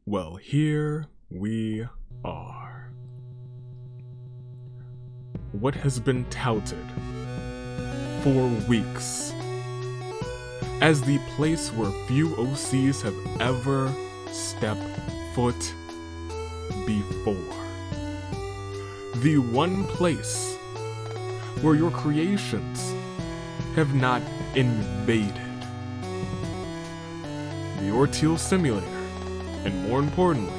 Well, here we are. What has been touted for weeks as the place where few OCs have ever stepped foot before. The one place where your creations have not invaded. The Orteil Simulator, and more importantly,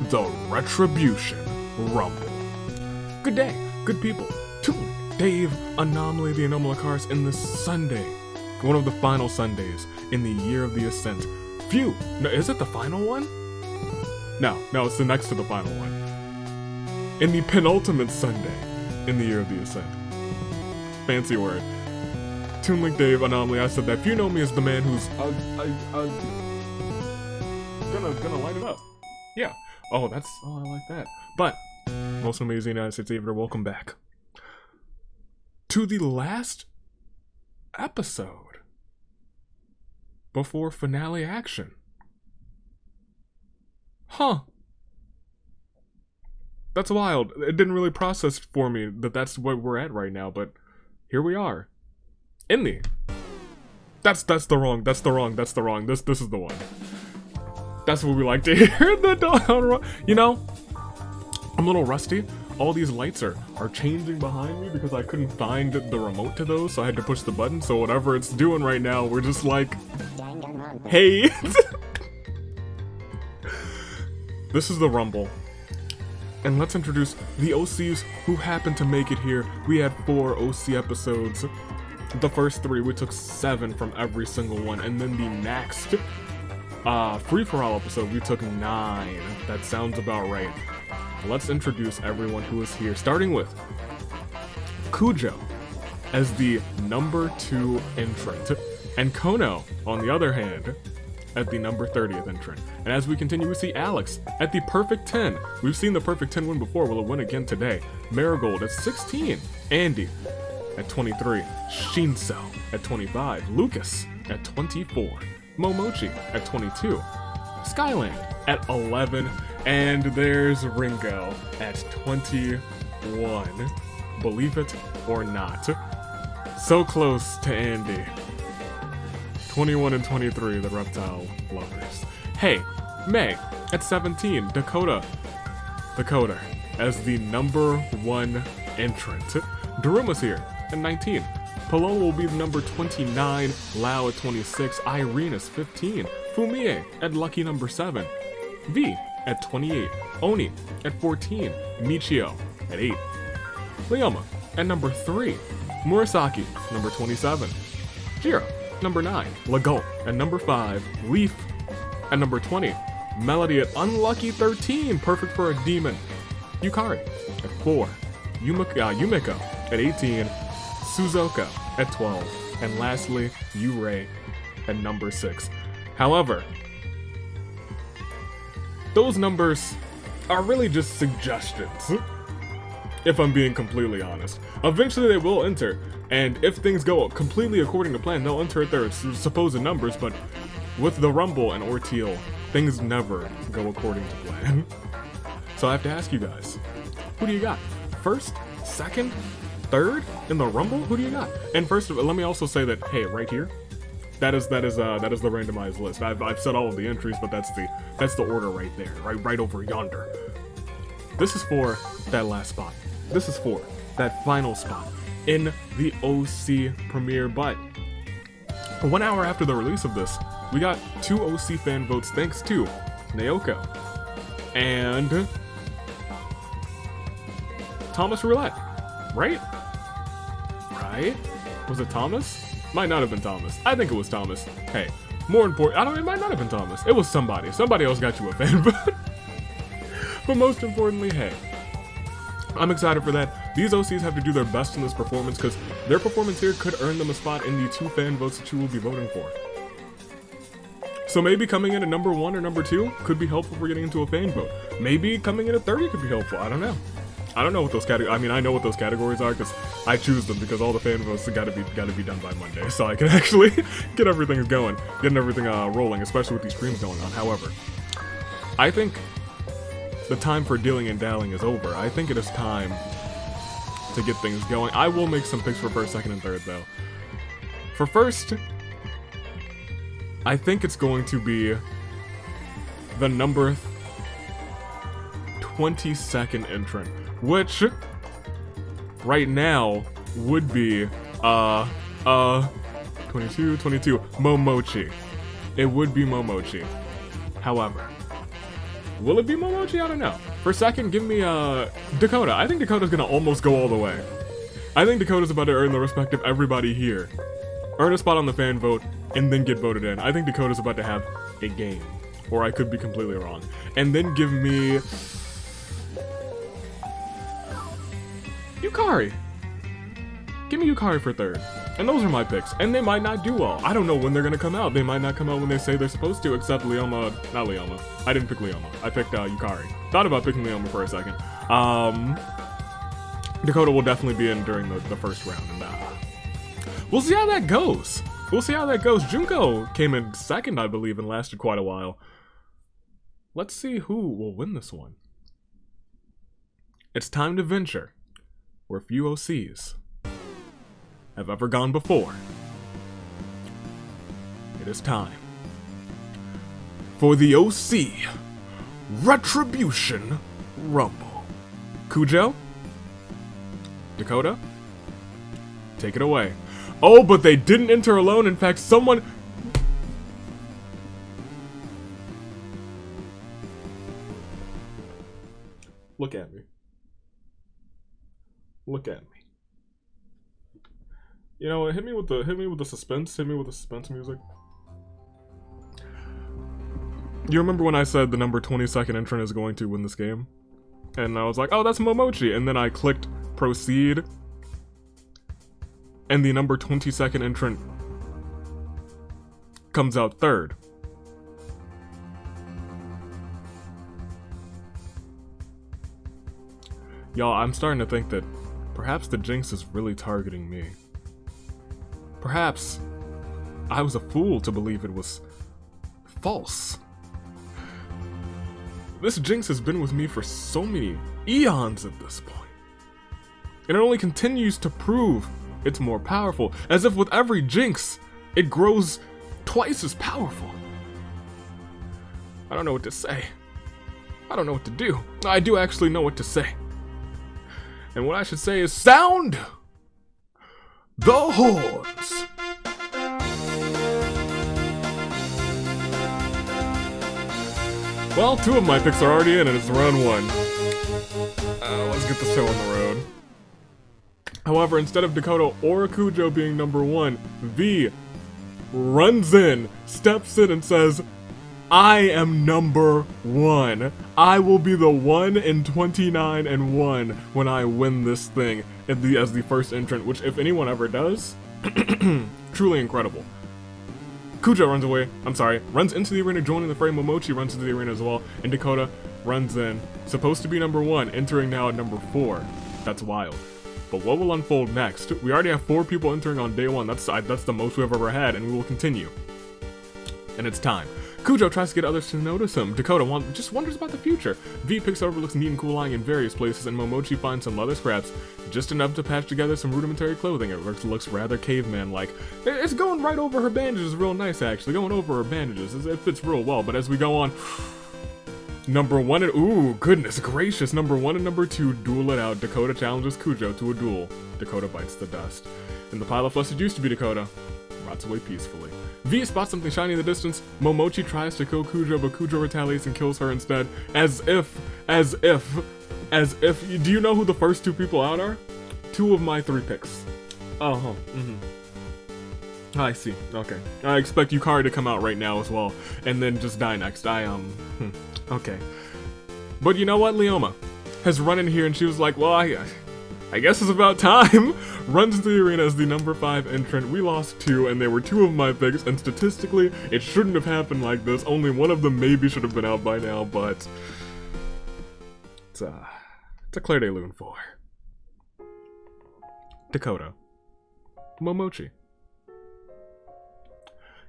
the Retribution Rumble. Good day, good people. Toon, Dave, Anomaly, the Anomalacars, in this Sunday, one of the final Sundays in the Year of the Ascent. Phew, no, is it the final one? No, it's the next to the final one. In the penultimate Sunday in the Year of the Ascent. Fancy word. Toon Link Dave, Anomaly, I said that. If you know me as the man who's gonna light it up. Yeah. Oh, I like that. But, most amazing United States Aviator, welcome back to the last episode before finale action. Huh. That's wild. It didn't really process for me that that's what we're at right now, but here we are. In the... That's the wrong. This is the one. That's what we like to hear. You know, I'm a little rusty. All these lights are changing behind me because I couldn't find the remote to those, so I had to push the button. So whatever it's doing right now, we're just like, hey. This is the Rumble. And let's introduce the OCs who happened to make it here. We had 4 OC episodes. The first 3, we took 7 from every single one. And then the next free-for-all episode, we took 9. That sounds about right. Let's introduce everyone who is here, starting with Cujo as the number 2 entrant, and Kono, on the other hand, at the number 30th entrant. And as we continue, we see Alex at the perfect 10. We've seen the perfect 10 win before. Will it win again today? Marigold at 16. Andy at 23. Shinso at 25. Lucas at 24. Momochi at 22. Skyland at 11. And there's Ringo at 21. Believe it or not. So close to Andy. 21 and 23, the reptile lovers. Hey, May at 17. Dakota as the number 1 entrant. Daruma's here at 19. Paloma will be the number 29. Lau at 26. Irene is 15. Fumie at lucky number 7. V at 28. Oni at 14. Michio at 8. Leoma at number 3. Murasaki, number 27. Jiro, number 9. Legault at number 5. Leaf at number 20. Melody at unlucky 13. Perfect for a demon. Yukari at 4. Yumiko at 18. Suzuka at 12. And lastly, Yurei at number 6. However, those numbers are really just suggestions, if I'm being completely honest. Eventually they will enter, and if things go completely according to plan, they'll enter at their supposed numbers, but with the Rumble and Orteil, things never go according to plan. So I have to ask you guys, who do you got? First, second, third in the Rumble? Who do you got? And first, let me also say that, hey, right here, that is the randomized list. I've said all of the entries, but that's the order right there, right over yonder. This is for that last spot. This is for that final spot in the OC premiere. But 1 hour after the release of this, we got 2 OC fan votes thanks to Naoko and Thomas Roulette. Right? Was it Thomas? Might not have been Thomas. I think it was Thomas. Hey, more important, it might not have been Thomas. It was somebody. Somebody else got you a fan vote. But most importantly, hey, I'm excited for that. These OCs have to do their best in this performance because their performance here could earn them a spot in the 2 fan votes that you will be voting for. So maybe coming in at number 1 or number 2 could be helpful for getting into a fan vote. Maybe coming in at 30 could be helpful. I don't know. I don't know what those categories. I mean, I know what those categories are because I choose them because all the fan votes gotta be done by Monday, so I can actually get everything rolling, especially with these streams going on. However, I think the time for dealing and dallying is over. I think it is time to get things going. I will make some picks for first, second, and third, though. For first, I think it's going to be the number 22nd entrant, which right now would be 22, Momochi. It would be Momochi. However, will it be Momochi? I don't know. For second, give me Dakota. I think Dakota's gonna almost go all the way. I think Dakota's about to earn the respect of everybody here. Earn a spot on the fan vote, and then get voted in. I think Dakota's about to have a game. Or I could be completely wrong. And then give me Yukari. Give me Yukari for third. And those are my picks. And they might not do well. I don't know when they're gonna come out. They might not come out when they say they're supposed to, except Leoma. Not Leoma. I didn't pick Leoma. I picked Yukari. Thought about picking Leoma for a second. Dakota will definitely be in during the first round. And we'll see how that goes. We'll see how that goes. Junko came in second, I believe, and lasted quite a while. Let's see who will win this one. It's time to venture where few OCs have ever gone before. It is time for the OC Retribution Rumble. Kujo? Dakota? Take it away. Oh, but they didn't enter alone. In fact, someone... Look at me. Look at me. You know what? Hit me with the suspense. Hit me with the suspense music. You remember when I said the number 22nd entrant is going to win this game? And I was like, oh, that's Momochi. And then I clicked proceed. And the number 22nd entrant comes out third. Y'all, I'm starting to think that perhaps the jinx is really targeting me. Perhaps I was a fool to believe it was false. This jinx has been with me for so many eons at this point. And it only continues to prove it's more powerful, as if with every jinx, it grows twice as powerful. I don't know what to say. I don't know what to do. I do actually know what to say. And what I should say is sound the horns. Well, 2 of my picks are already in and it's round 1. Let's get the show on the road. However, instead of Dakota or Kujo being number 1, V runs in, steps in, and says, I am number 1. I will be the 1 in 29 and 1 when I win this thing as the first entrant, which if anyone ever does, truly incredible. Kujo runs into the arena, joining the fray. Momochi runs into the arena as well, and Dakota runs in, supposed to be number 1, entering now at number 4. That's wild. But what will unfold next? We already have 4 people entering on day 1. That's the most we've ever had, and we will continue. And it's time. Kujo tries to get others to notice him. Dakota just wonders about the future. V picks over, looks neat and cool lying in various places, and Momochi finds some leather scraps, just enough to patch together some rudimentary clothing. It looks rather caveman-like. It's going right over her bandages real nice, actually. Going over her bandages. It fits real well, but as we go on... Number 1 and... Ooh, goodness gracious. Number 1 and number 2 duel it out. Dakota challenges Kujo to a duel. Dakota bites the dust. In the pile of fuss it used to be Dakota rots away peacefully. V spots something shiny in the distance. Momochi tries to kill Kujo, but Kujo retaliates and kills her instead. As if... Do you know who the first 2 people out are? 2 of my 3 picks. I see. Okay. I expect Yukari to come out right now as well, and then just die next. Okay. But you know what? Leoma has run in here and she was like, well, I guess it's about time. Runs into the arena as the number 5 entrant. We lost 2, and they were 2 of my picks, and statistically, it shouldn't have happened like this. Only one of them maybe should have been out by now, but... It's a Claire de Lune for Dakota. Momochi.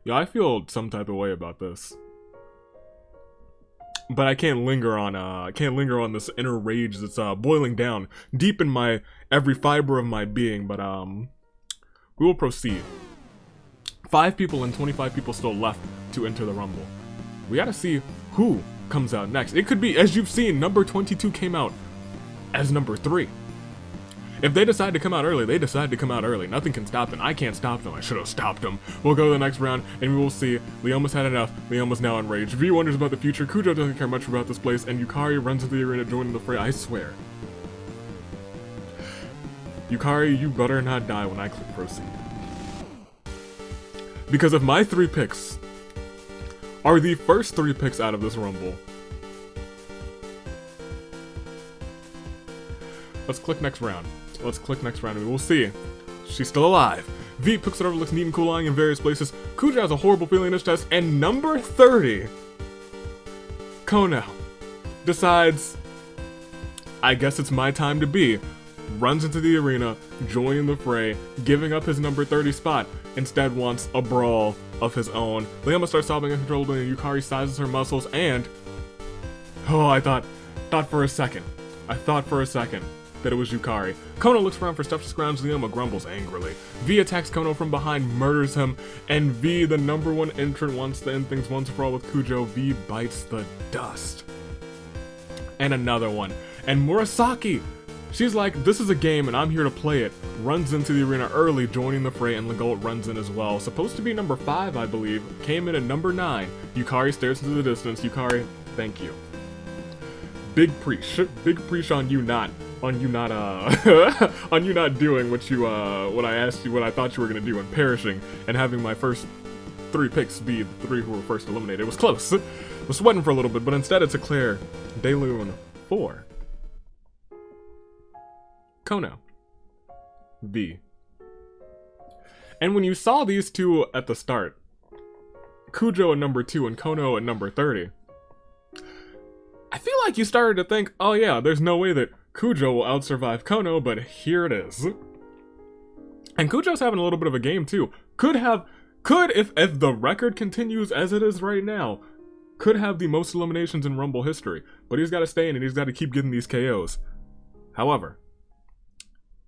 Yeah, I feel some type of way about this. but I can't linger on this inner rage that's boiling down deep in my every fiber of my being. But we will proceed. 5 people and 25 people still left to enter the Rumble. We gotta see who comes out next. It could be, as you've seen, number 22 came out as number 3. If they decide to come out early, they decide to come out early. Nothing can stop them. I can't stop them. I should have stopped them. We'll go to the next round, and we will see. Leoma's had enough. Leoma's now enraged. V wonders about the future. Kujo doesn't care much about this place, and Yukari runs into the arena joining the fray. I swear. Yukari, you better not die when I click proceed. Because if my 3 picks are the first 3 picks out of this Rumble, let's click next round. Let's click next round and we will see. She's still alive. V picks whatever looks neat and cool lying in various places. Kujo has a horrible feeling in his chest. And number 30, Kono, decides, I guess it's my time to be. Runs into the arena, joining the fray, giving up his number 30 spot. Instead wants a brawl of his own. Leoma starts sobbing uncontrollably and Yukari sizes her muscles and... Oh, I thought for a second that it was Yukari. Kono looks around for stuff to scrounge. Leoma grumbles angrily. V attacks Kono from behind, murders him, and V, the number 1 entrant, wants to end things once and for all with Kujo. V bites the dust. And another one. And Murasaki! She's like, this is a game and I'm here to play it. Runs into the arena early, joining the fray, and Legault runs in as well. Supposed to be number 5, I believe. Came in at number 9. Yukari stares into the distance. Yukari, thank you. Big preach on you not on you not doing what I thought you were gonna do, and perishing and having my first 3 picks be the 3 who were first eliminated. It was close. I was sweating for a little bit, but instead it's Eclair, Daylune 4, Kono, V. And when you saw these 2 at the start, Kujo at number 2 and Kono at number 30, I feel like you started to think, oh yeah, there's no way that Kujo will outsurvive Kono, but here it is. And Kujo's having a little bit of a game too. If the record continues as it is right now, could have the most eliminations in Rumble history. But he's got to stay in and he's got to keep getting these KOs. However,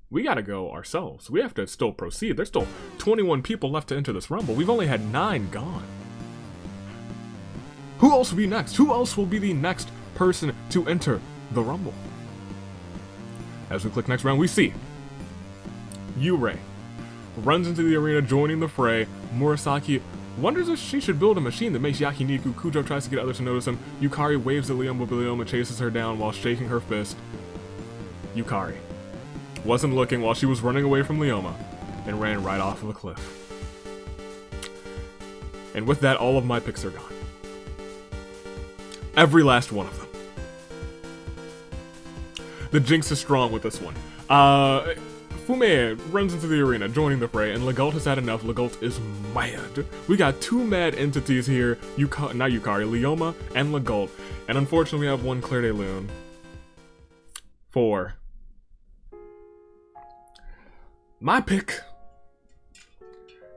we gotta go ourselves. We have to still proceed. There's still 21 people left to enter this Rumble. We've only had 9 gone. Who else will be next? Who else will be the next person to enter the Rumble? As we click next round, we see Yurei runs into the arena, joining the fray. Murasaki wonders if she should build a machine that makes yakiniku. Kujo tries to get others to notice him. Yukari waves at Leoma, but Leoma chases her down while shaking her fist. Yukari wasn't looking while she was running away from Leoma and ran right off of a cliff. And with that, all of my picks are gone. Every last one of them. The Jinx is strong with this one. Fume runs into the arena, joining the fray, and Legault has had enough. Legault is mad. We got 2 mad entities here, not Yukari, Leoma and Legault. And unfortunately, we have 1 Claire de Lune. 4. My pick,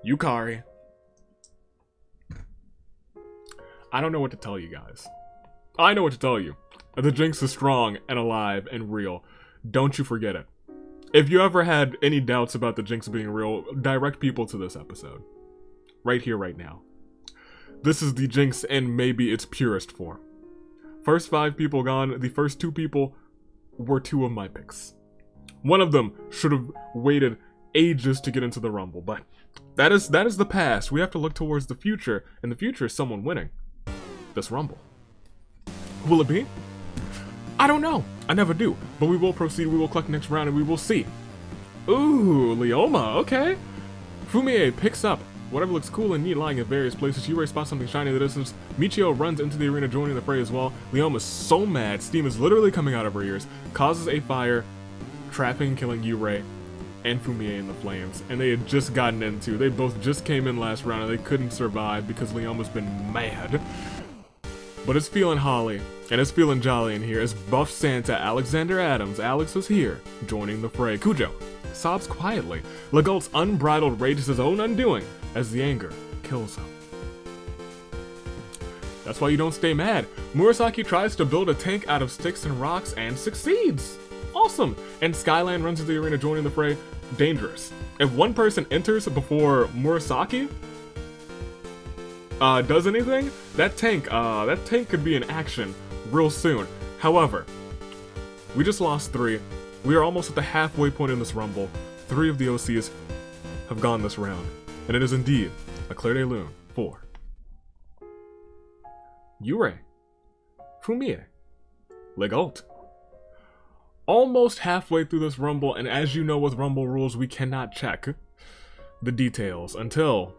Yukari. I don't know what to tell you guys. I know what to tell you. The Jinx is strong and alive and real. Don't you forget it. If you ever had any doubts about the Jinx being real, direct people to this episode. Right here, right now. This is the Jinx in maybe its purest form. First 5 people gone. The first 2 people were 2 of my picks. One of them should have waited ages to get into the Rumble, but that is the past. We have to look towards the future, and the future is someone winning this Rumble. Will it be? I don't know. I never do. But we will proceed. We will collect next round and we will see. Ooh, Leoma. Okay. Fumie picks up whatever looks cool and neat lying in various places. Yurei spots something shiny in the distance. Michio runs into the arena, joining the fray as well. Leoma's so mad. Steam is literally coming out of her ears. Causes a fire, trapping and killing Yurei and Fumie in the flames. And they had just gotten into. They both just came in last round and they couldn't survive because Leoma's been mad. But it's feeling holly, and it's feeling jolly in here as Buff Santa Alexander Adams, Alex, was here, joining the fray. Kujo sobs quietly. Legault's unbridled rage is his own undoing as the anger kills him. That's why you don't stay mad. Murasaki tries to build a tank out of sticks and rocks and succeeds. Awesome. And Skyland runs into the arena joining the fray. Dangerous. If one person enters before Murasaki does anything, that tank could be in action real soon. However, we just lost 3. We are almost at the halfway point in this rumble. 3 of the OCs have gone this round. And it is indeed a Clair de Lune for Yurei, Fumie, Legault. Almost halfway through this rumble, and as you know with rumble rules, we cannot check the details until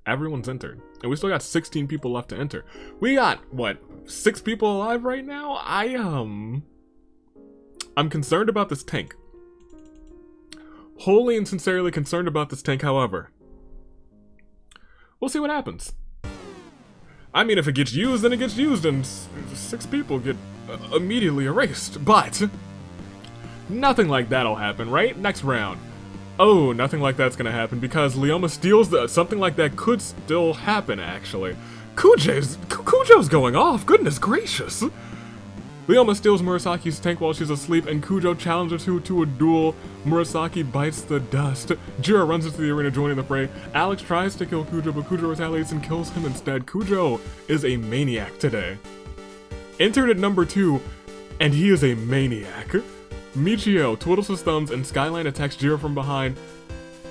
everyone's entered. And we still got 16 people left to enter. We got, what, 6 people alive right now? I'm concerned about this tank. Wholly and sincerely concerned about this tank, however. We'll see what happens. I mean, if it gets used, then it gets used, and 6 people get immediately erased. But nothing like that'll happen, right? Next round. Oh, nothing like that's gonna happen because Leoma steals something like that could still happen, actually. Kujo's going off, goodness gracious! Leoma steals Murasaki's tank while she's asleep, and Kujo challenges her to a duel. Murasaki bites the dust. Jira runs into the arena joining the fray. Alex tries to kill Kujo, but Kujo retaliates and kills him instead. Kujo is a maniac today. Entered at number 2, and he is a maniac. Michio twiddles his thumbs, and Skyline attacks Jira from behind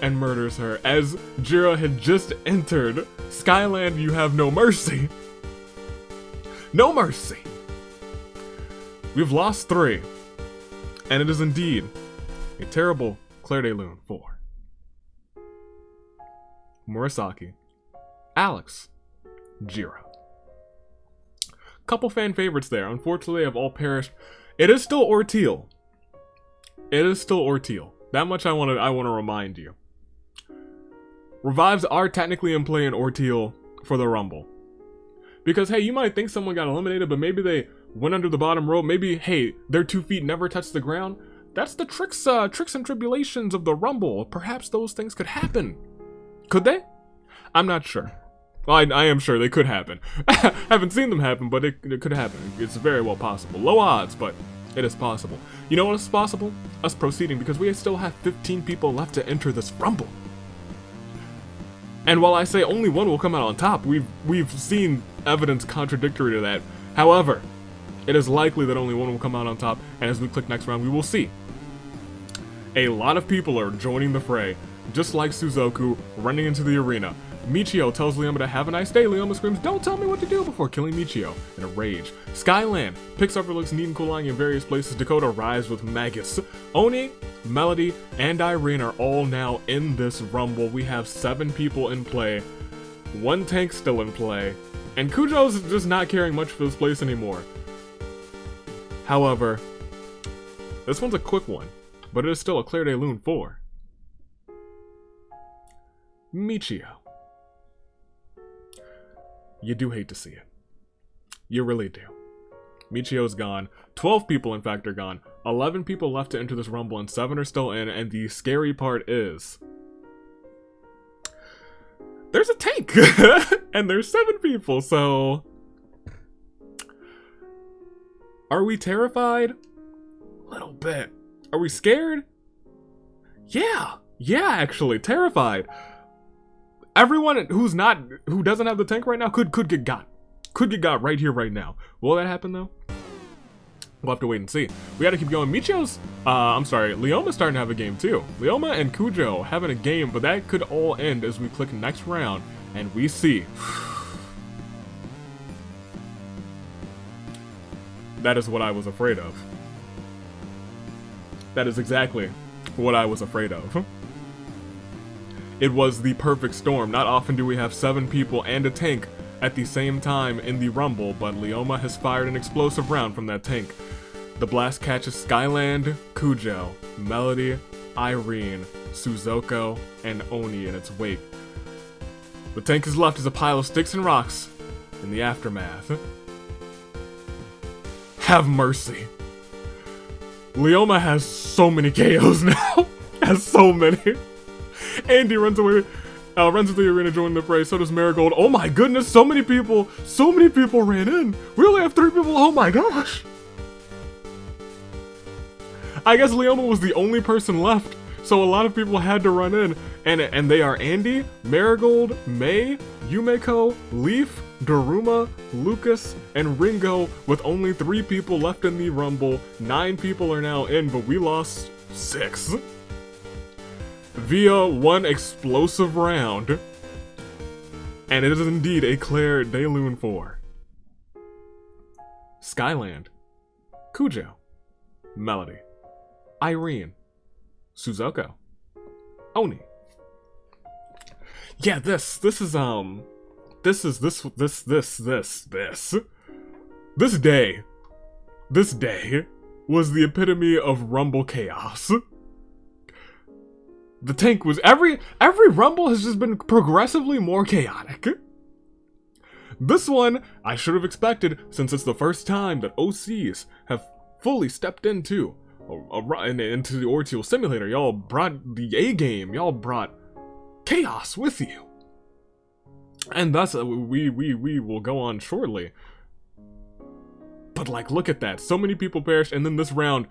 and murders her. As Jira had just entered, Skyland, you have no mercy. No mercy. We've lost 3, and it is indeed a terrible Clair de Lune for Murasaki, Alex, Jira. Couple fan favorites there. Unfortunately, they have all perished. It is still Orteil. It is still Orteil. That much I want to remind you. Revives are technically in play in Orteil for the Rumble. Because, hey, you might think someone got eliminated, but maybe they went under the bottom rope. Maybe, hey, their 2 feet never touched the ground. That's the tricks and tribulations of the Rumble. Perhaps those things could happen. Could they? I'm not sure. Well, I am sure they could happen. I haven't seen them happen, but it could happen. It's very well possible. Low odds, but it is possible. You know what is possible? Us proceeding, because we still have 15 people left to enter this Rumble. And while I say only one will come out on top, we've seen evidence contradictory to that. However, it is likely that only one will come out on top, and as we click next round, we will see. A lot of people are joining the fray, just like Suzoku running into the arena. Michio tells Leoma to have a nice day. Leoma screams, "Don't tell me what to do," before killing Michio in a rage. Skyland picks up her looks neat and cool lying in various places. Dakota arrives with maggots. Oni, Melody, and Irene are all now in this rumble. We have 7 people in play, 1 tank still in play, and Kujo's just not caring much for this place anymore. However, this one's a quick one, but it is still a Clair de Lune for Michio. You do hate to see it. You really do. Michio's gone. 12 people, in fact, are gone. 11 people left to enter this rumble, and 7 are still in, and the scary part is there's a tank! And there's 7 people, so are we terrified? A little bit. Are we scared? Yeah, actually, terrified. Everyone who doesn't have the tank right now could get got. Could get got right here, right now. Will that happen, though? We'll have to wait and see. We gotta keep going. Leoma's starting to have a game, too. Leoma and Kujo having a game, but that could all end as we click next round, and we see. That is what I was afraid of. That is exactly what I was afraid of. It was the perfect storm. Not often do we have 7 people and a tank at the same time in the rumble, but Leoma has fired an explosive round from that tank. The blast catches Skyland, Kujo, Melody, Irene, Suzuko, and Oni in its wake. The tank is left as a pile of sticks and rocks in the aftermath. Have mercy. Leoma has so many KOs now. Has so many. Andy runs away. Runs into the arena, joining the fray. So does Marigold. Oh my goodness, so many people ran in. We only have 3 people. Oh my gosh. I guess Leoma was the only person left, so a lot of people had to run in. And they are Andy, Marigold, May, Yumeko, Leaf, Daruma, Lucas, and Ringo, with only 3 people left in the Rumble. 9 people are now in, but we lost 6. Via one explosive round. And it is indeed a Claire de Lune 4. Skyland, Kujo, Melody, Irene, Suzuko, Oni. Yeah, this day was the epitome of Rumble chaos. The tank was every Rumble has just been progressively more chaotic. This one I should have expected, since it's the first time that OCs have fully stepped into the Orteil simulator. Y'all brought the A game. Y'all brought chaos with you. And thus, we will go on shortly. But like, look at that. So many people perished, and then this round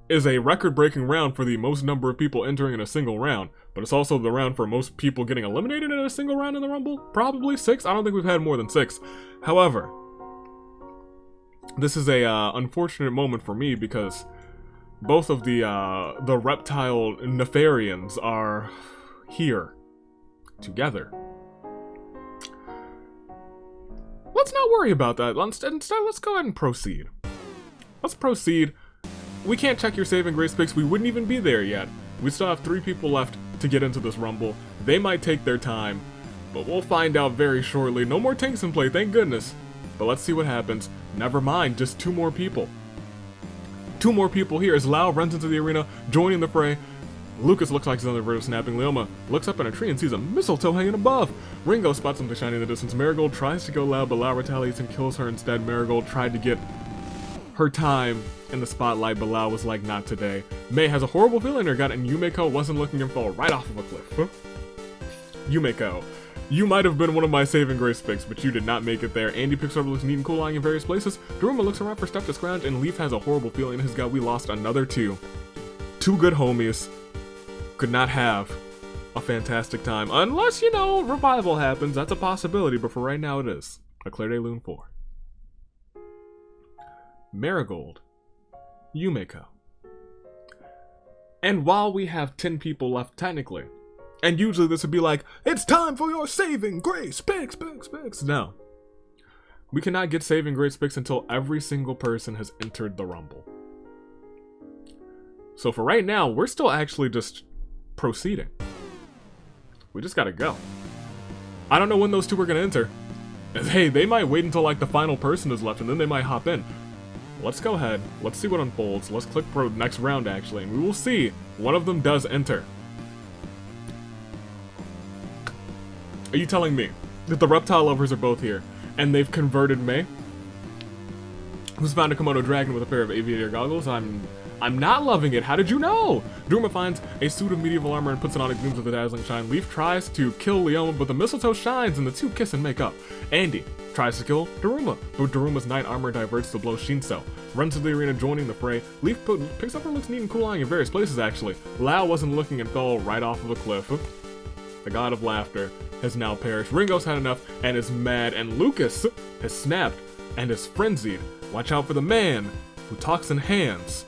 is a record-breaking round for the most number of people entering in a single round. But it's also the round for most people getting eliminated in a single round in the Rumble. Probably 6. I don't think we've had more than 6. However, this is a unfortunate moment for me because both of the reptile Nefarians are here together. Let's not worry about that. Instead, let's go ahead and proceed. Let's proceed. We can't check your saving grace picks. We wouldn't even be there yet. We still have 3 people left to get into this Rumble. They might take their time, but we'll find out very shortly. No more tanks in play, thank goodness. But let's see what happens. Never mind, just 2 more people. 2 more people here as Lau runs into the arena, joining the fray. Lucas looks like he's on the verge of snapping. Leoma looks up in a tree and sees a mistletoe hanging above. Ringo spots something shiny in the distance. Marigold tries to go loud, but Lau retaliates and kills her instead. Marigold tried to get her time in the spotlight, but Lau was like, not today. May has a horrible feeling in her gut, and Yumeko wasn't looking and fall right off of a cliff. Yumeko, you might have been one of my saving grace picks, but you did not make it there. Andy picks over, looks neat and cool, lying in various places. Daruma looks around for stuff to scrounge, and Leaf has a horrible feeling in his gut. We lost another 2. 2 good homies could not have a fantastic time. Unless, revival happens. That's a possibility, but for right now it is. A Claire de Lune 4. Marigold, Yumeko. And while we have 10 people left technically, and usually this would be like, it's time for your saving grace picks. No. We cannot get saving grace picks until every single person has entered the Rumble. So for right now, we're still actually just proceeding. We just gotta go. I don't know when those 2 are gonna enter. Hey, they might wait until like the final person is left and then they might hop in. Let's go ahead. Let's see what unfolds. Let's click pro next round actually, and we will see one of them does enter. Are you telling me that the reptile lovers are both here and they've converted May, who's found a Komodo dragon with a pair of aviator goggles? I'm not loving it. How did you know? Daruma finds a suit of medieval armor and puts it on. It gleams with a dazzling shine. Leaf tries to kill Leoma, but the mistletoe shines and the 2 kiss and make up. Andy tries to kill Daruma, but Daruma's knight armor diverts to blow Shinso. Runs to the arena, joining the fray. Leaf picks up her, looks neat and cool, lying in various places actually. Lau wasn't looking and fell right off of a cliff. The god of laughter has now perished. Ringo's had enough and is mad, and Lucas has snapped and is frenzied. Watch out for the man who talks in hands.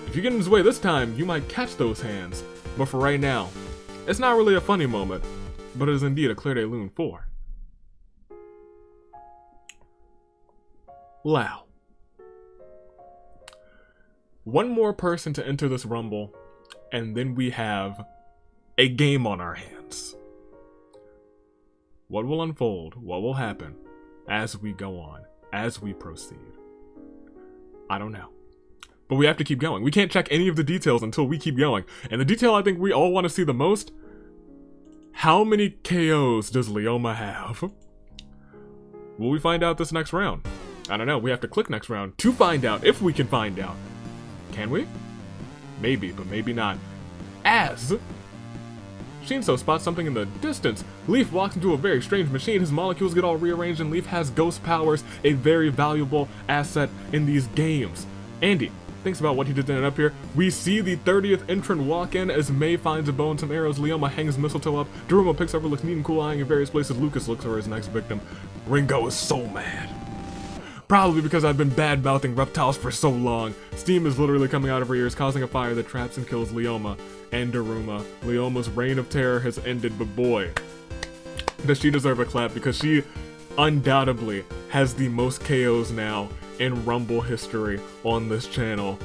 If you get in his way this time, you might catch those hands. But for right now, it's not really a funny moment, but it is indeed a Claire de Lune 4. Lau. One more person to enter this Rumble, and then we have a game on our hands. What will unfold? What will happen as we go on, as we proceed? I don't know. But we have to keep going. We can't check any of the details until we keep going. And the detail I think we all want to see the most, how many KOs does Leoma have? Will we find out this next round? I don't know. We have to click next round to find out if we can find out. Can we? Maybe, but maybe not. As Shinso spots something in the distance. Leaf walks into a very strange machine. His molecules get all rearranged and Leaf has ghost powers, a very valuable asset in these games. Andy thinks about what he did to end up here. We see the 30th entrant walk in as Mei finds a bow and some arrows. Leoma hangs mistletoe up. Daruma picks up her, looks neat and cool, eyeing in various places. Lucas looks for his next victim. Ringo is so mad. Probably because I've been bad-mouthing reptiles for so long. Steam is literally coming out of her ears, causing a fire that traps and kills Leoma and Daruma. Leoma's reign of terror has ended, but boy, does she deserve a clap, because she undoubtedly has the most KOs now in Rumble history on this channel.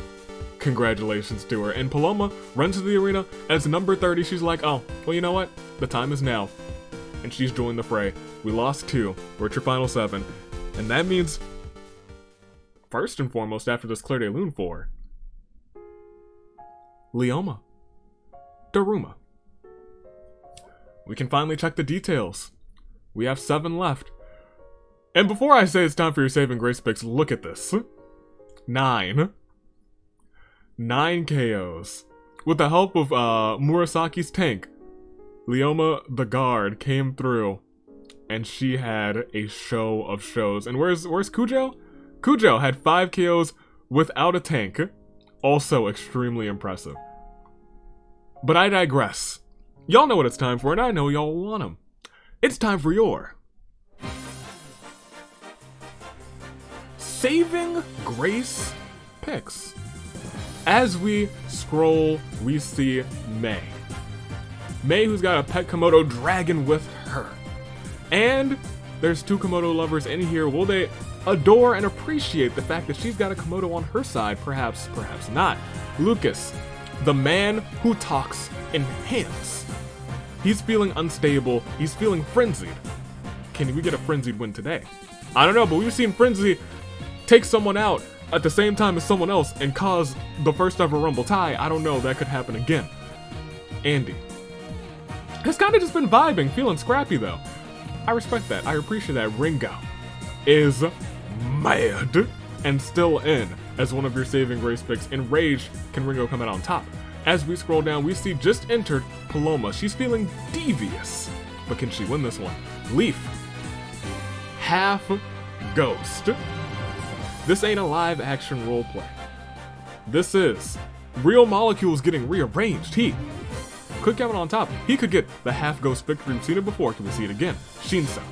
Congratulations to her. And Paloma runs to the arena as number 30. She's like, oh, well, you know what? The time is now. And she's joined the fray. We lost 2. We're at your final 7. And that means, first and foremost, after this Claire de Lune 4, Leoma, Daruma. We can finally check the details. We have 7 left. And before I say it's time for your saving grace picks, look at this. 9 KOs. With the help of Murasaki's tank, Leoma the guard came through, and she had a show of shows. And where's Kujo? Kujo had 5 KOs without a tank. Also extremely impressive. But I digress. Y'all know what it's time for, and I know y'all want them. It's time for your saving grace picks. As we scroll, we see Mei. Mei, who's got a pet Komodo dragon with her. And there's 2 Komodo lovers in here. Will they adore and appreciate the fact that she's got a Komodo on her side? Perhaps, perhaps not. Lucas, the man who talks in hands. He's feeling unstable. He's feeling frenzied. Can we get a frenzied win today? I don't know, but we've seen Frenzy take someone out at the same time as someone else and cause the first ever Rumble tie. I don't know, that could happen again. Andy has kind of just been vibing, feeling scrappy though. I respect that. I appreciate that. Ringo is mad and still in as one of your saving grace picks. Enraged, can Ringo come out on top? As we scroll down, we see just entered Paloma. She's feeling devious, but can she win this one? Leaf, half ghost. This ain't a live action roleplay. This is real molecules getting rearranged. He could come out on top. He could get the half ghost victory. We've seen it before. Can we see it again? Shinso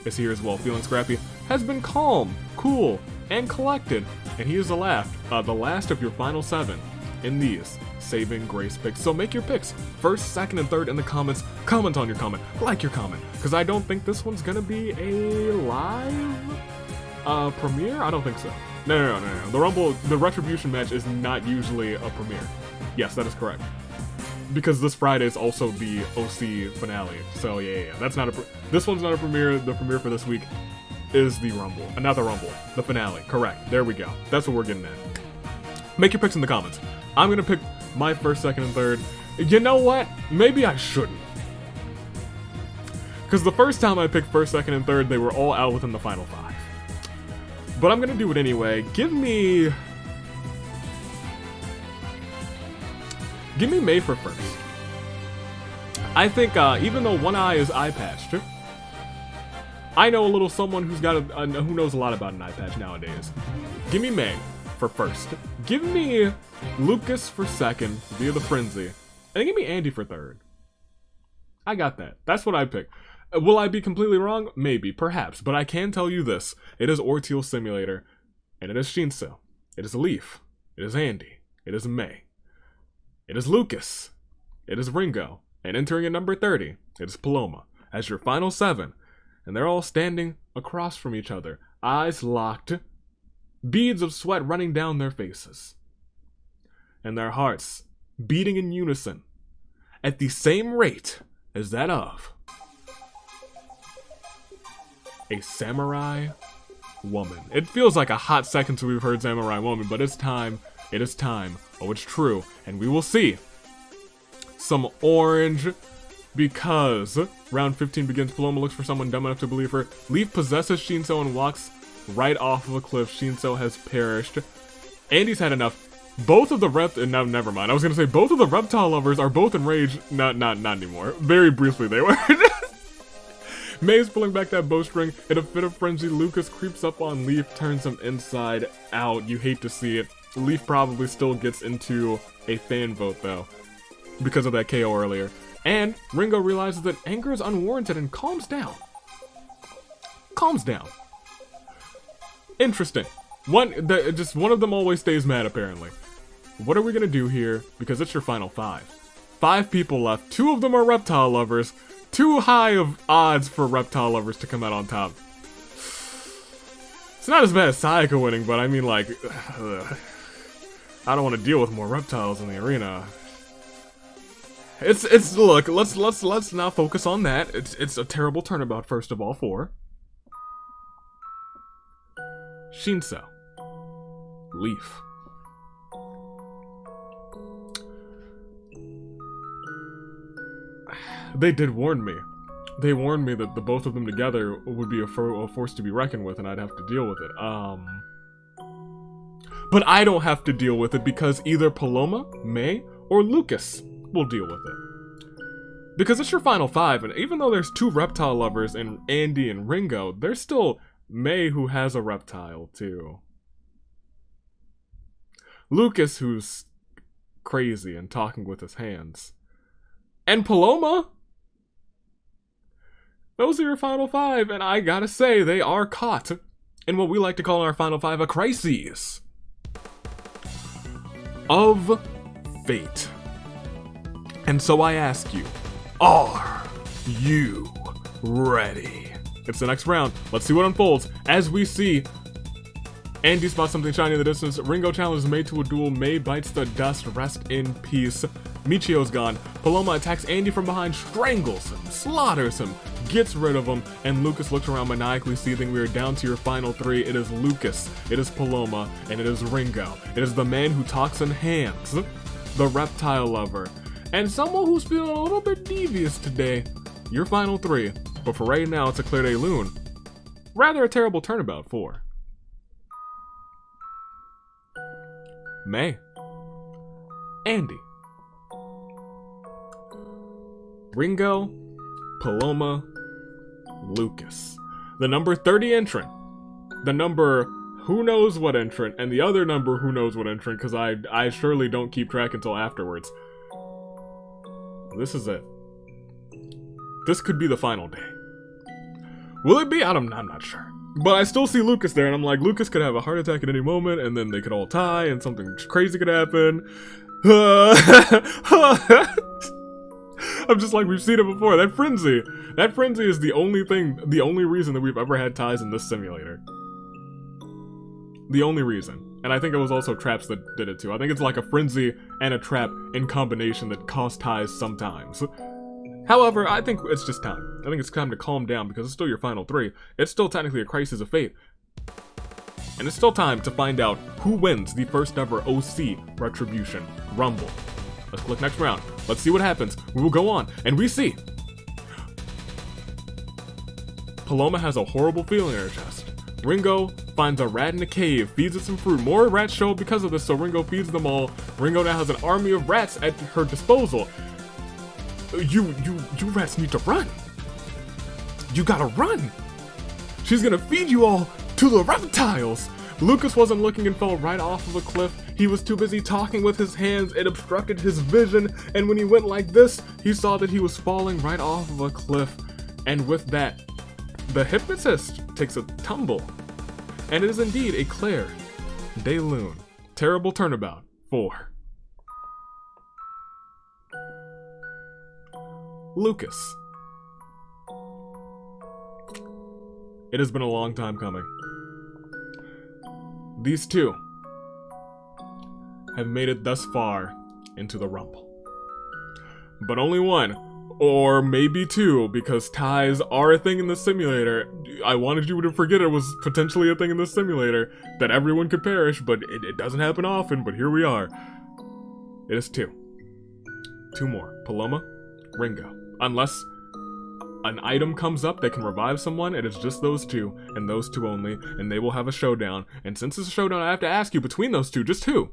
is here as well, feeling scrappy, has been calm, cool, and collected, and he is the last of your final 7 in these saving grace picks. So make your picks first, second, and third in the comments. Comment on your comment, like your comment, because I don't think this one's gonna be a live premiere. I don't think so. No. The Retribution match is not usually a premiere. Yes, that is correct. Because this Friday is also the OC finale. So yeah. That's not this one's not a premiere. The premiere for this week is the Rumble. Not the Rumble. The finale. Correct. There we go. That's what we're getting at. Make your picks in the comments. I'm gonna pick my first, second, and third. You know what? Maybe I shouldn't. Because the first time I picked first, second, and third, they were all out within the final 5. But I'm gonna do it anyway. Give me Mei for first. I think even though one eye is eye patched, I know a little someone who's got who knows a lot about an eye patch nowadays. Give me Mei for first. Give me Lucas for second via the frenzy, and then give me Andy for third. I got that. That's what I pick. Will I be completely wrong? Maybe, perhaps, but I can tell you this: it is Orteil Simulator, and it is Shinso, it is Leaf, it is Andy, it is Mei, it is Lucas, it is Ringo, and entering at number 30, it is Paloma, as your final 7, and they're all standing across from each other, eyes locked, beads of sweat running down their faces, and their hearts beating in unison at the same rate as that of a samurai woman. It feels like a hot second since we've heard samurai woman, but it's time. It is time. Oh, it's true. And we will see some orange, because round 15 begins. Paloma looks for someone dumb enough to believe her. Leaf possesses Shinso and walks right off of a cliff. Shinso has perished. Andy's had enough. Both of the no, never mind. I was gonna say both of the reptile lovers are both enraged. Not anymore. Very briefly they were. May's pulling back that bowstring. In a fit of frenzy, Lucas creeps up on Leaf, turns him inside out. You hate to see it. Leaf probably still gets into a fan vote though, because of that KO earlier. And Ringo realizes that anger is unwarranted and calms down. Calms down. Interesting. Just one of them always stays mad apparently. What are we gonna do here? Because it's your final 5. 5 people left. 2 of them are reptile lovers. Too high of odds for reptile lovers to come out on top. It's not as bad as Sayaka winning, but I mean like, I don't want to deal with more reptiles in the arena. Look, let's not focus on that. It's a terrible turnabout first of all for Shinso. Leaf. They did warn me. They warned me that the both of them together would be a force to be reckoned with, and I'd have to deal with it. But I don't have to deal with it because either Paloma, May, or Lucas will deal with it. Because it's your final 5, and even though there's 2 reptile lovers in Andy and Ringo, there's still May who has a reptile too. Lucas who's crazy and talking with his hands. And Paloma! Those are your final 5, and I gotta say, they are caught in what we like to call in our final 5 a crisis of fate. And so I ask you, are you ready? It's the next round. Let's see what unfolds. As we see, Andy spots something shiny in the distance. Ringo challenges May to a duel. May bites the dust. Rest in peace. Michio's gone. Paloma attacks Andy from behind, strangles him, slaughters him, gets rid of him, and Lucas looks around maniacally seething. We are down to your final 3. It is Lucas, it is Paloma, and it is Ringo. It is the man who talks in hands, the reptile lover, and someone who's feeling a little bit devious today. Your final 3, but for right now it's a clear day loon. Rather a terrible turnabout for May, Andy, Ringo, Paloma, Lucas. The number 30 entrant. The number who knows what entrant, and the other number who knows what entrant, because I surely don't keep track until afterwards. This is it. This could be the final day. Will it be? I'm not sure. But I still see Lucas there, and I'm like, Lucas could have a heart attack at any moment, and then they could all tie, and something crazy could happen. I'm just like, we've seen it before. That frenzy is the only reason that we've ever had ties in this simulator. The only reason. And I think it was also traps that did it too. I think it's like a frenzy and a trap in combination that cause ties sometimes. However, I think it's just time. I think it's time to calm down because it's still your final 3. It's still technically a crisis of fate. And it's still time to find out who wins the first ever OC Retribution Rumble. Let's click next round. Let's see what happens. We will go on, and we see Paloma has a horrible feeling in her chest. Ringo finds a rat in a cave, feeds it some fruit. More rats show up because of this, so Ringo feeds them all. Ringo now has an army of rats at her disposal. You rats need to run. You gotta run. She's gonna feed you all to the reptiles. Lucas wasn't looking and fell right off of a cliff. He was too busy talking with his hands. It obstructed his vision, and when he went like this, he saw that he was falling right off of a cliff. And with that, the hypnotist takes a tumble. And it is indeed a Claire de Lune. Terrible turnabout for Lucas. It has been a long time coming. These two have made it thus far into the Rumble. But only one, or maybe 2, because ties are a thing in the simulator. I wanted you to forget it was potentially a thing in the simulator, that everyone could perish, but it doesn't happen often, but here we are. It is 2. 2 more. Paloma, Ringo. Unless an item comes up that can revive someone, it is just those 2, and those 2 only, and they will have a showdown. And since it's a showdown, I have to ask you, between those 2, just who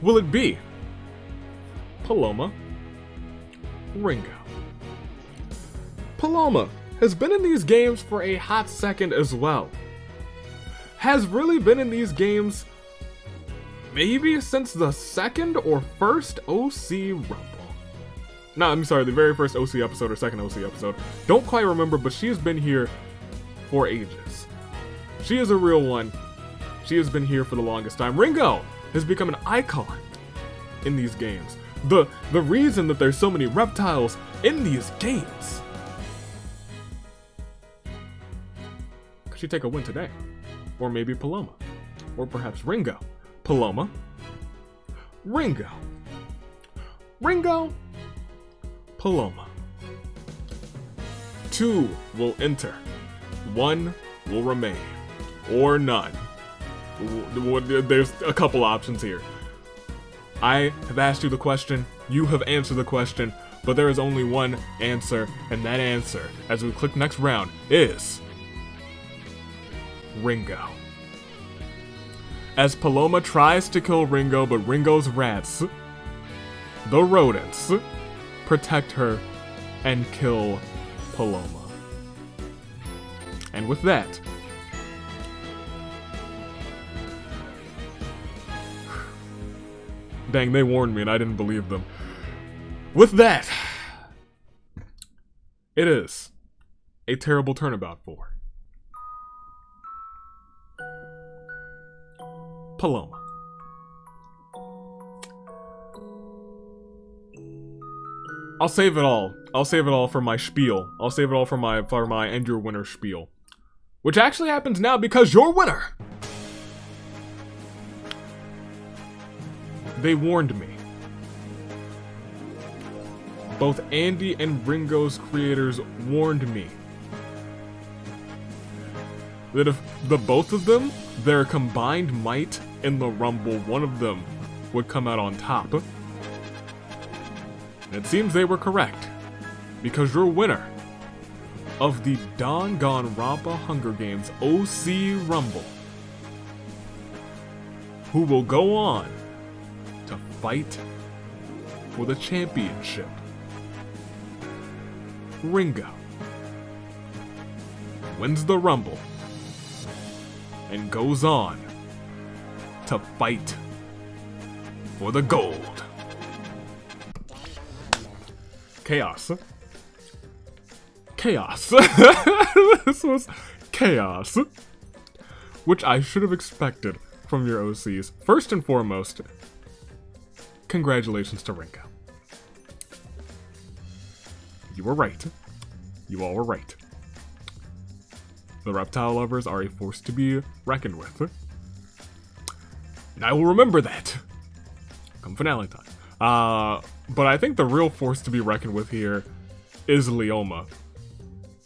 Will it be Paloma, Ringo? Paloma has been in these games for a hot second as well. Has really been in these games maybe since the second or first OC Rumble. No, I'm sorry, the very first OC episode or second OC episode. Don't quite remember, but she has been here for ages. She is a real one. She has been here for the longest time. Ringo has become an icon in these games. The reason that there's so many reptiles in these games. Could she take a win today? Or maybe Paloma. Or perhaps Ringo. Paloma. Ringo. Ringo. Paloma. 2 will enter. 1 will remain. Or none. There's a couple options here. I have asked you the question, you have answered the question, but there is only one answer, and that answer, as we click next round, is Ringo. As Paloma tries to kill Ringo, but Ringo's rats, the rodents, protect her and kill Paloma. And with that, dang, they warned me and I didn't believe them. With that, it is a terrible turnabout for Paloma. I'll save it all. I'll save it all for my spiel. I'll save it all for my end your winner spiel. Which actually happens now because your winner! They warned me. Both Andy and Ringo's creators warned me that if the both of them, their combined might in the Rumble, one of them would come out on top. And it seems they were correct, because your winner of the Danganronpa Hunger Games OC Rumble, who will go on to fight for the championship, Ringo, wins the Rumble and goes on to fight for the gold. Chaos. Chaos. This was chaos. Which I should have expected from your OCs. First and foremost, congratulations to Ringo. You were right. You all were right. The reptile lovers are a force to be reckoned with. And I will remember that come finale time. But I think the real force to be reckoned with here is Leoma.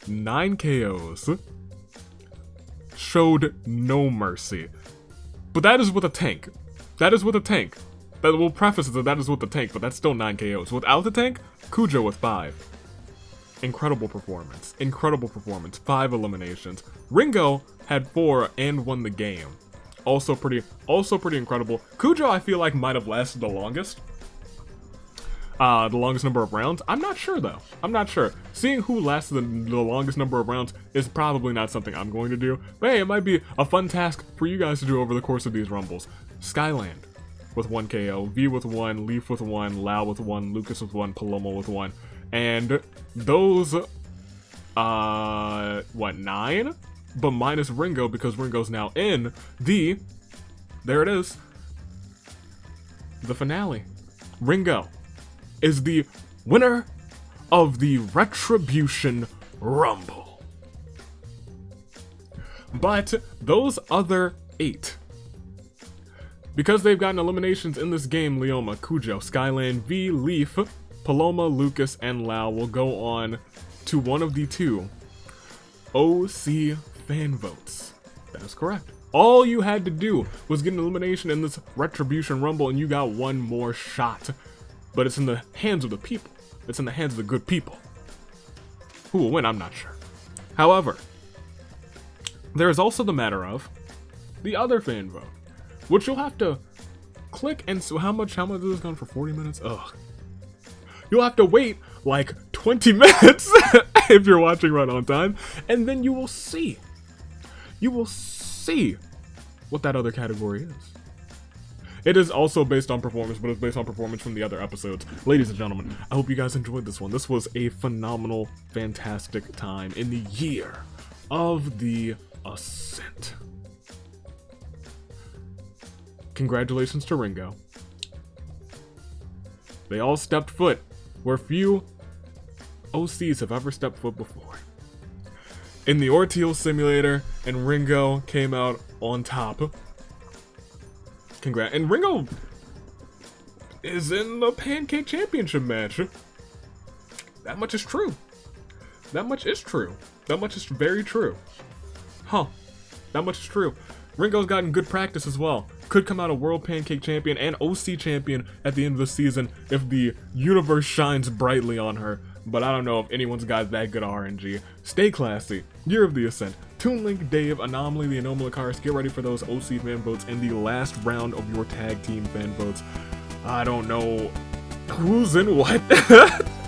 9 KOs. Showed no mercy. But that is with a tank. That is with a tank. That will preface it that is with the tank, but that's still 9 KOs. Without the tank, Cujo with 5. Incredible performance. Incredible performance. 5 eliminations. Ringo had 4 and won the game. Also pretty incredible. Cujo, I feel like, might have lasted the longest. The longest number of rounds. I'm not sure, though. I'm not sure. Seeing who lasted the longest number of rounds is probably not something I'm going to do. But hey, it might be a fun task for you guys to do over the course of these Rumbles. Skyland with 1 KO, V with 1, Leaf with 1, Lao with 1, Lucas with 1, Paloma with 1. And those, 9? But minus Ringo, because Ringo's now in the, there it is, the finale. Ringo is the winner of the Retribution Rumble. But those other 8, because they've gotten eliminations in this game, Leoma, Cujo, Skyland, V, Leaf, Paloma, Lucas, and Lao will go on to one of the 2 OC fan votes. That is correct. All you had to do was get an elimination in this Retribution Rumble and you got one more shot. But it's in the hands of the people. It's in the hands of the good people. Who will win, I'm not sure. However, there is also the matter of the other fan vote, which you'll have to click and so how much is this going for 40 minutes? Ugh. You'll have to wait like 20 minutes if you're watching right on time, and then you will see. You will see what that other category is. It is also based on performance, but it's based on performance from the other episodes. Ladies and gentlemen, I hope you guys enjoyed this one. This was a phenomenal, fantastic time in the year of the Ascent. Congratulations to Ringo. They all stepped foot where few OCs have ever stepped foot before. In the Orteil simulator, and Ringo came out on top. Congrats. And Ringo is in the Pancake Championship match. That much is true. That much is true. That much is very true. Huh. That much is true. Ringo's gotten good practice as well. Could come out a World Pancake Champion and OC Champion at the end of the season if the universe shines brightly on her. But I don't know if anyone's got that good RNG. Stay classy. Year of the Ascent. Toon Link, Dave, Anomaly, the Anomalakaris, get ready for those OC fan votes and the last round of your tag team fan votes. I don't know who's in what,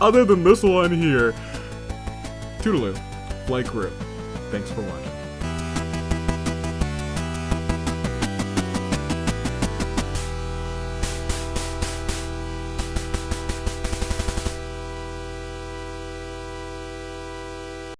other than this one here. Toodaloo. Flight Crew. Thanks for watching.